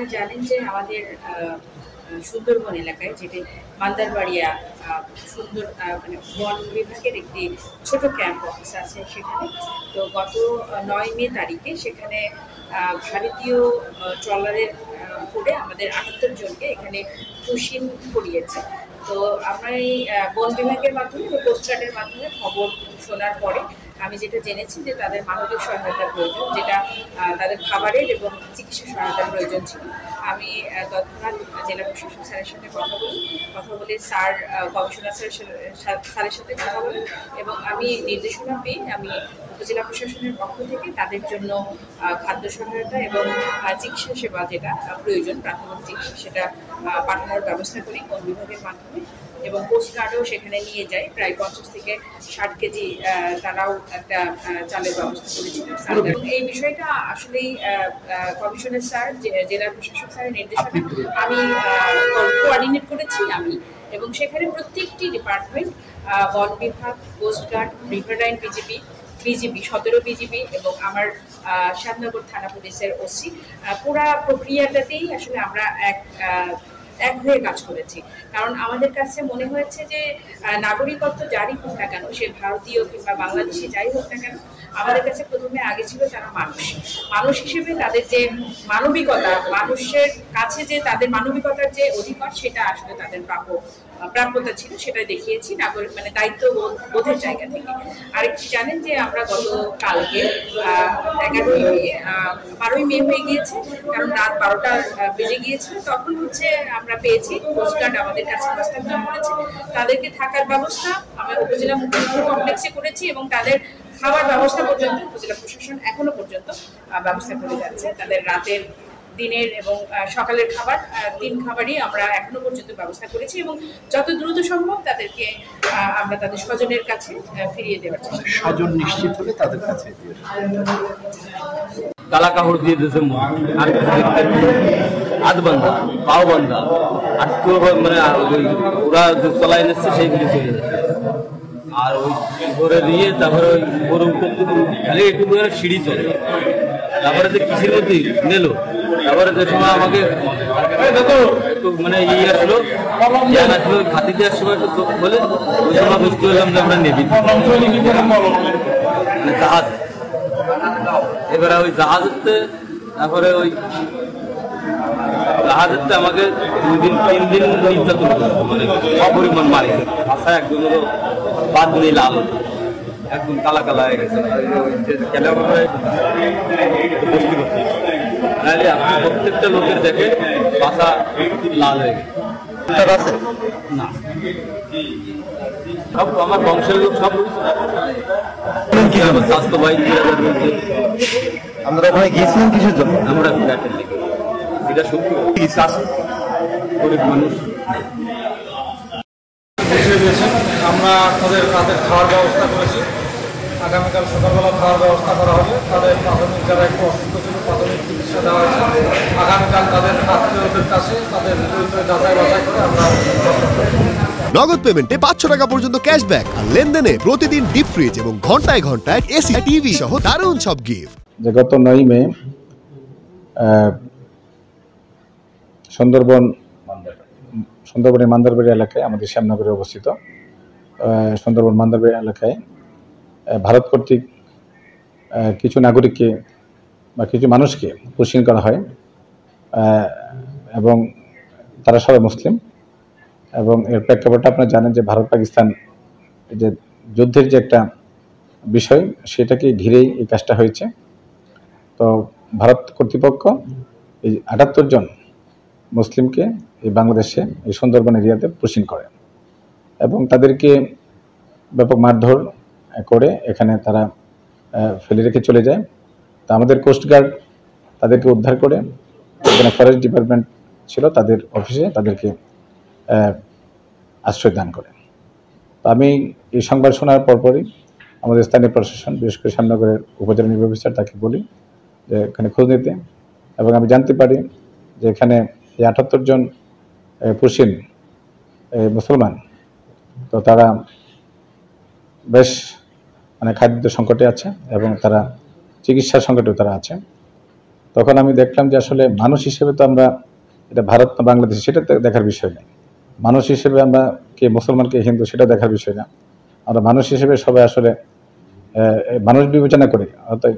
আপনারা জানেন যে আমাদের সুন্দরবন এলাকায় যেটি মান্দারবাড়িয়া সুন্দর মানে বন বিভাগের একটি ছোট ক্যাম্প অফিস আছে সেখানে। তো গত 9 মে তারিখে সেখানে ভারতীয় ট্রলারের করে আমাদের 78 জনকে এখানে পুশিন করিয়েছে। তো আমরা এই বন বিভাগের মাধ্যমে বা কোস্টগার্ডের মাধ্যমে খবর শোনার পরে আমি যেটা জেনেছি যে তাদের মানবিক সহায়তার প্রয়োজন, যেটা তাদের খাবারের এবং চিকিৎসা সহায়তার প্রয়োজন ছিল। আমি তৎক্ষণাৎ জেলা প্রশাসক স্যারের সাথে কথা বলে স্যার কমিশনার স্যারের সাথে কথা বলি এবং আমি নির্দেশনা পেয়ে আমি উপজেলা প্রশাসনের পক্ষ থেকে তাদের জন্য খাদ্য সহায়তা এবং চিকিৎসা সেবা যেটা প্রয়োজন প্রাথমিক চিকিৎসা সেটা পাঠানোর ব্যবস্থা করি বন বিভাগের মাধ্যমে। এবং কোস্টগার্ডও সেখানে নিয়ে যায় প্রায় 50 থেকে 60 কেজি তারাও একটা চালের ব্যবস্থা করেছিল। এই বিষয়টা আসলেই কমিশনার স্যার জেলা প্রশাসক স্যারের নির্দেশনা আমি কোঅর্ডিনেট করেছি আমি, এবং সেখানে প্রত্যেকটি ডিপার্টমেন্ট বন বিভাগ, কোস্টগার্ড, রিভারলাইন বিজিবি 17 বিজিবি এবং আমার শ্যামনগর থানা পুলিশের ওসি পুরা প্রক্রিয়াটাতেই আসলে আমরা এক হয়ে কাজ করেছি। কারণ আমাদের কাছে মনে হয়েছে যে নাগরিকত্ব যারই হোক না কেন, সে ভারতীয় কিংবা বাংলাদেশি যাই হোক না কেন, আমাদের কাছে প্রথমে আগে ছিল তারা মানুষ হিসেবে তাদের যে মানবিকতা, মানুষের কাছে যে তাদের মানবিকতার যে অধিকার সেটা আসলে তাদের প্রাপ্যতা ছিল, সেটা দেখিয়েছি নাগরিক মানে দায়িত্ব বোধের জায়গা থেকে। আরেকটি জানেন যে আমরা কালকে 12ই মে হয়ে গিয়েছে, কারণ রাত 12টা বেজে গিয়েছিল, তখন হচ্ছে আমরা পেয়েছি কোস্টগার্ড আমাদের কাছে হস্তান্তর করেছে। তাদেরকে থাকার ব্যবস্থা আমরা উপজেলা মুখ্য কমপ্লেক্সে করেছি এবং তাদের খাবার ব্যবস্থা পর্যন্ত উপজেলা প্রশাসন এখনো পর্যন্ত ব্যবস্থা করে যাচ্ছে। তাদের রাতের, দিনের এবং সকালের খাবার 3 খাবারই আমরা এখনো পর্যন্ত ব্যবস্থা করেছি এবং যত দ্রুত সম্ভব তাদেরকে আমরা তাদের স্বজনের কাছে ফিরিয়ে দেওয়ার চেষ্টা করব। স্বজন নিশ্চিত হলে তাদের কাছে কালা কাপড় দিয়ে দিয়েছে আর হাত বান্ধা, পাও বান্ধা, আর মানে ওরা যে চলাই নিচ্ছে সেইগুলি চলে যাচ্ছে। আর ওই ধরে দিয়ে তারপরে ওই গরু খালি একটু সিঁড়ি চলে, তারপরে যে কিসের মধ্যে নিল, তারপরে যে সময় আমাকে একটু মানে আসলো জ্ঞান আসলো, খাতি দেওয়ার সময় একটু চোখ বলে ওই সময় বুঝতে পারলাম যে আমরা নেবি মানে জাহাজ। এবারে ওই জাহাজেতে তারপরে ওই জাহাজেতে আমাকে 2 দিন 3 দিন নির্যাতন মানে অপরিমাণ মারি, ভাষায় একদম বাদ নেই, লাল একদম কালা কালা হয়ে গেছে। বস্তি করতে নাহলে আপনি প্রত্যেকটা লোকের দেখে ভাষা লাল হয়ে গেছে। না সব আমার বংশের লোক সব স্বাস্থ্য বাহিনী 2000 রয়েছে। আমরা ওখানে গিয়েছিলাম কিসের জন্য? আমরা ফ্ল্যাটের দিকে, এটা সত্যি গরিব মানুষ। আমরা তাদের খাওয়ার ব্যবস্থা করেছি। আগামীকাল সকালবেলা খাওয়ার ব্যবস্থা করা হবে। তাদের প্রাথমিক যারা একটু অসুস্থ ছিল প্রাথমিক চিকিৎসা দেওয়া হয়েছে। আগামীকাল তাদের আত্মীয়দের কাছে তাদের যাচাই বাছাই করে আমরা নগদ পেমেন্টে 500 টাকা পর্যন্ত ক্যাশব্যাক আর লেনদেনে প্রতিদিন ডিপ ফ্রিজ এবং ঘন্টায় ঘন্টায় এসি টিভি সহ দারুণ সব গিফট। যে গত 9 মে সুন্দরবনের মান্দারবাড়ি এলাকায়, আমাদের শ্যামনগরে অবস্থিত সুন্দরবন মান্দারবাড়ি এলাকায় ভারত কর্তৃক কিছু নাগরিককে বা কিছু মানুষকে পুশিং করা হয় এবং তারা সবাই মুসলিম। এবং এর প্রেক্ষাপটে আপনারা জানেন যে ভারত পাকিস্তান যে যুদ্ধের যে একটা বিষয়, সেটাকে ঘিরেই এই কাজটা হয়েছে। তো ভারত কর্তৃপক্ষ এই 78 জন মুসলিমকে এই বাংলাদেশে এই সুন্দরবন এরিয়াতে পুশিং করে এবং তাদেরকে ব্যাপক মারধর করে এখানে তারা ফেলে রেখে চলে যায়। তো আমাদের কোস্টগার্ড তাদেরকে উদ্ধার করে এখানে ফরেস্ট ডিপার্টমেন্ট ছিল তাদের অফিসে তাদেরকে আশ্রয় দান করে। তো আমি এই সংবাদ শোনার পরপরই আমাদের স্থানীয় প্রশাসন, বিশেষ করে শ্যামনগরের উপজেলা নির্বাহী অফিসার, তাকে বলি যে এখানে খোঁজ নিতে, এবং আমি জানতে পারি যে এখানে এই 78 জন পুশিন মুসলমান, তো তারা বেশ মানে খাদ্য সংকটে আছে এবং তারা চিকিৎসার সংকটেও তারা আছে। তখন আমি দেখলাম যে আসলে মানুষ হিসেবে তো আমরা এটা ভারত না বাংলাদেশ সেটা তো দেখার বিষয় নেই। মানুষ হিসেবে আমরা কে মুসলমান কে হিন্দু সেটা দেখার বিষয় না। আমরা মানুষ হিসেবে সবাই আসলে মানুষ বিবেচনা করি, অর্থাৎ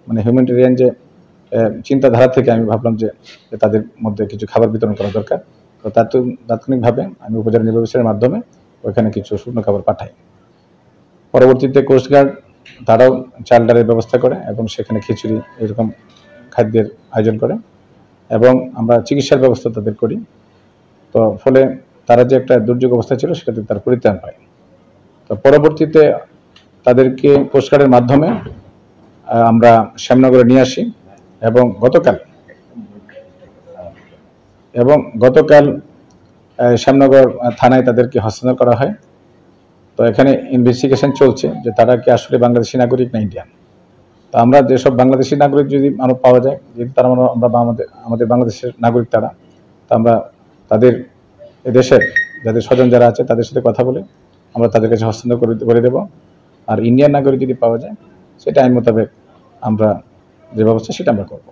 মানে হিউম্যানিটেরিয়ান যে চিন্তাধারা থেকে আমি ভাবলাম যে তাদের মধ্যে কিছু খাবার বিতরণ করা দরকার। তো তাৎক্ষণিকভাবে আমি উপজেলা নির্বাহী অফিসারের মাধ্যমে ওইখানে কিছু শুকনো খাবার পাঠাই। পরবর্তীতে কোস্টগার্ড তারাও চাল ডালের ব্যবস্থা করে এবং সেখানে খিচুড়ি এরকম খাদ্যের আয়োজন করে এবং আমরা চিকিৎসার ব্যবস্থা তাদের করি। তো ফলে তারা যে একটা দুর্যোগ অবস্থা ছিল সেটাতে তার পরিত্রাণ পায়। তো পরবর্তীতে তাদেরকে কোস্টগার্ডের মাধ্যমে আমরা শ্যামনগরে নিয়ে আসি এবং গতকাল শ্যামনগর থানায় তাদেরকে হস্তান্তর করা হয়। তো এখানে ইনভেস্টিগেশন চলছে যে তারা কি আসলে বাংলাদেশি নাগরিক না ইন্ডিয়ান। তো আমরা যেসব বাংলাদেশি নাগরিক যদি পাওয়া যায়, যদি তারা আমরা আমাদের বাংলাদেশের নাগরিক তারা, তো আমরা তাদের দেশের যাদের স্বজন যারা আছে তাদের সাথে কথা বলে আমরা তাদের কাছে হস্তান্তর করে দেব। আর ইন্ডিয়ান নাগরিক যদি পাওয়া যায় সেটা আইন মোতাবেক আমরা যে ব্যবস্থা সেটা আমরা করব।